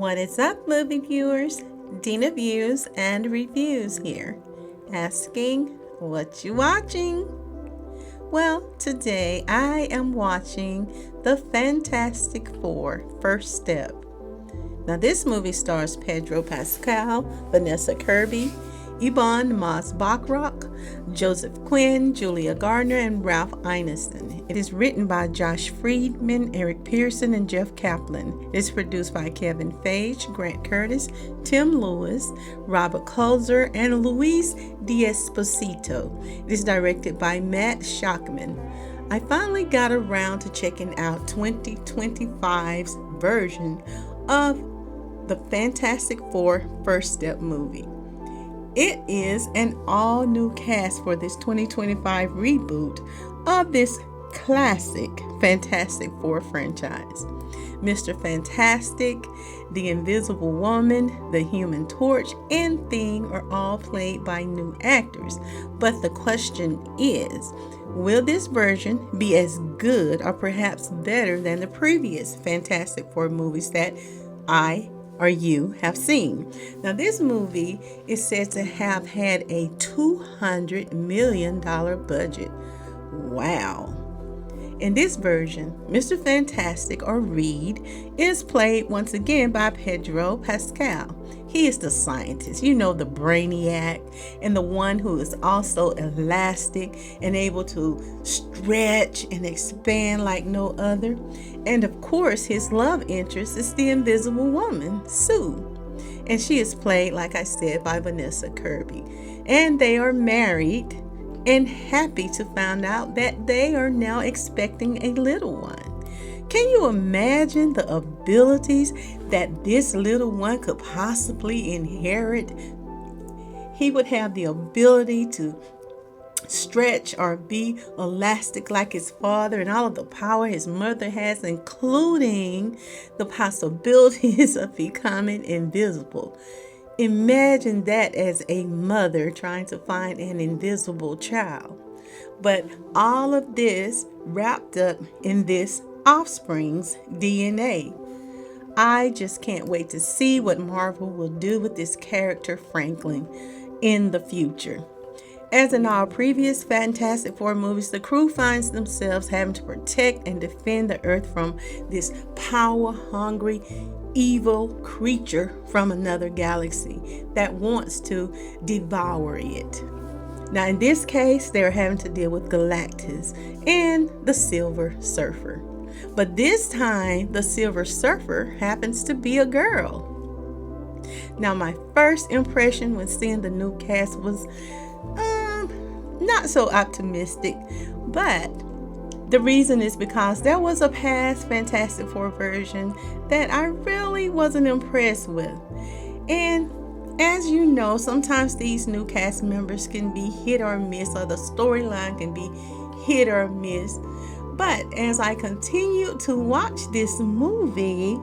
What is up, movie viewers? Dena Views and Reviews here, asking what you watching? Well, today I am watching The Fantastic Four: First Step. Now, this movie stars Pedro Pascal, Vanessa Kirby, Yvonne Moss-Bachrach, Joseph Quinn, Julia Gardner, and Ralph Ineson. It is written by Josh Friedman, Eric Pearson, and Jeff Kaplan. It is produced by Kevin Feige, Grant Curtis, Tim Lewis, Robert Kulzer, and Luis D'Esposito. It is directed by Matt Schachman. I finally got around to checking out 2025's version of the Fantastic Four: First Step movie. It is an all-new cast for this 2025 reboot of this classic Fantastic Four franchise. Mr. Fantastic, the Invisible Woman, the Human Torch, and Thing are all played by new actors. But the question is, will this version be as good or perhaps better than the previous Fantastic Four movies that I or you have seen? Now, this movie is said to have had a $200 million budget. Wow. In this version, Mr. Fantastic, or Reed, is played once again by Pedro Pascal. He is the scientist, the brainiac, and the one who is also elastic and able to stretch and expand like no other. And of course, his love interest is the Invisible Woman, Sue. And she is played, like I said, by Vanessa Kirby. And they are married and happy to find out that they are now expecting a little one. Can you imagine the abilities that this little one could possibly inherit? He would have the ability to stretch or be elastic like his father, and all of the power his mother has, including the possibilities of becoming invisible. Imagine that as a mother trying to find an invisible child. But all of this wrapped up in this offspring's DNA. I just can't wait to see what Marvel will do with this character, Franklin, in the future. As in all previous Fantastic Four movies, the crew finds themselves having to protect and defend the Earth from this power-hungry, evil creature from another galaxy that wants to devour it. Now, in this case, they're having to deal with Galactus and the Silver Surfer. But this time, the Silver Surfer happens to be a girl. Now, my first impression when seeing the new cast was not so optimistic, but the reason is because there was a past Fantastic Four version that I really wasn't impressed with. And as you know, sometimes these new cast members can be hit or miss, or the storyline can be hit or miss. But as I continued to watch this movie,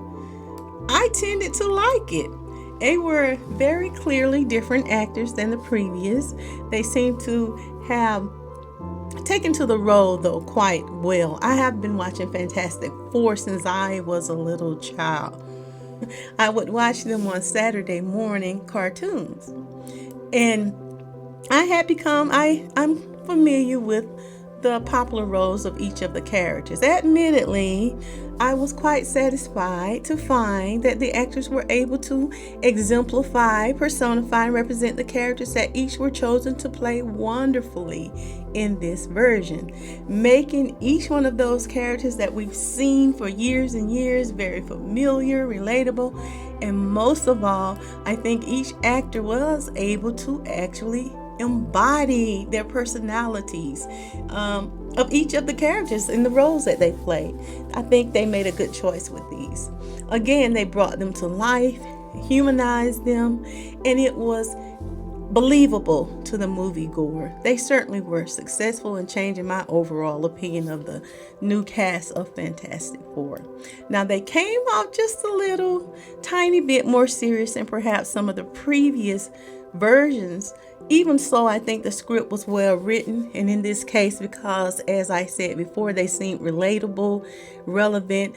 I tended to like it. They were very clearly different actors than the previous. They seem to have taken to the role, though, quite well. I have been watching Fantastic Four since I was a little child. I would watch them on Saturday morning cartoons. And I'm familiar with the popular roles of each of the characters. Admittedly, I was quite satisfied to find that the actors were able to exemplify, personify, and represent the characters that each were chosen to play wonderfully in this version, making each one of those characters that we've seen for years and years very familiar, relatable, and most of all, I think each actor was able to actually embody their personalities of each of the characters in the roles that they played. I think they made a good choice with these. Again, they brought them to life, humanized them, and it was believable to the moviegoer. They certainly were successful in changing my overall opinion of the new cast of Fantastic Four. Now, they came off just a little tiny bit more serious than perhaps some of the previous versions. Even so, I think the script was well written, and in this case, because as I said before, they seemed relatable, relevant,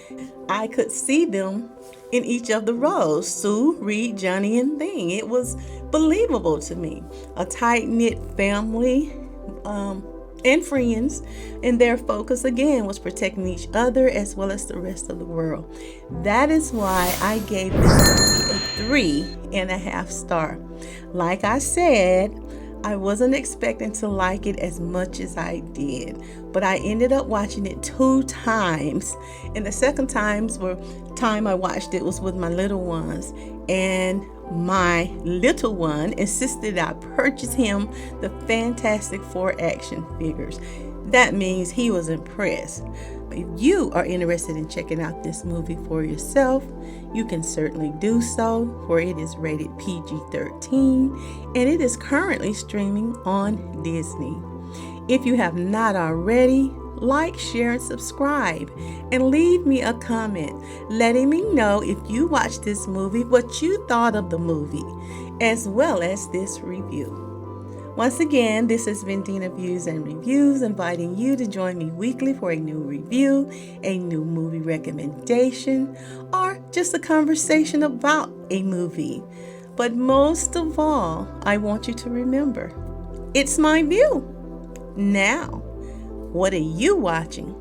I could see them in each of the roles: Sue, Reed, Johnny, and Thing. It was believable to me. A tight knit family, and friends, and their focus again was protecting each other as well as the rest of the world. That is why I gave this movie a 3.5 star. Like I said, I wasn't expecting to like it as much as I did, but I ended up watching it 2 times, and the second time I watched it was with my little ones, and my little one insisted I purchase him the Fantastic Four action figures. That means he was impressed. If you are interested in checking out this movie for yourself, you can certainly do so, for it is rated PG-13 and it is currently streaming on Disney. If you have not already, like, share, and subscribe, and leave me a comment letting me know if you watched this movie, what you thought of the movie, as well as this review. Once again, this has been Dena Views and Reviews, inviting you to join me weekly for a new review, a new movie recommendation, or just a conversation about a movie. But most of all, I want you to remember, it's my view. Now, what are you watching?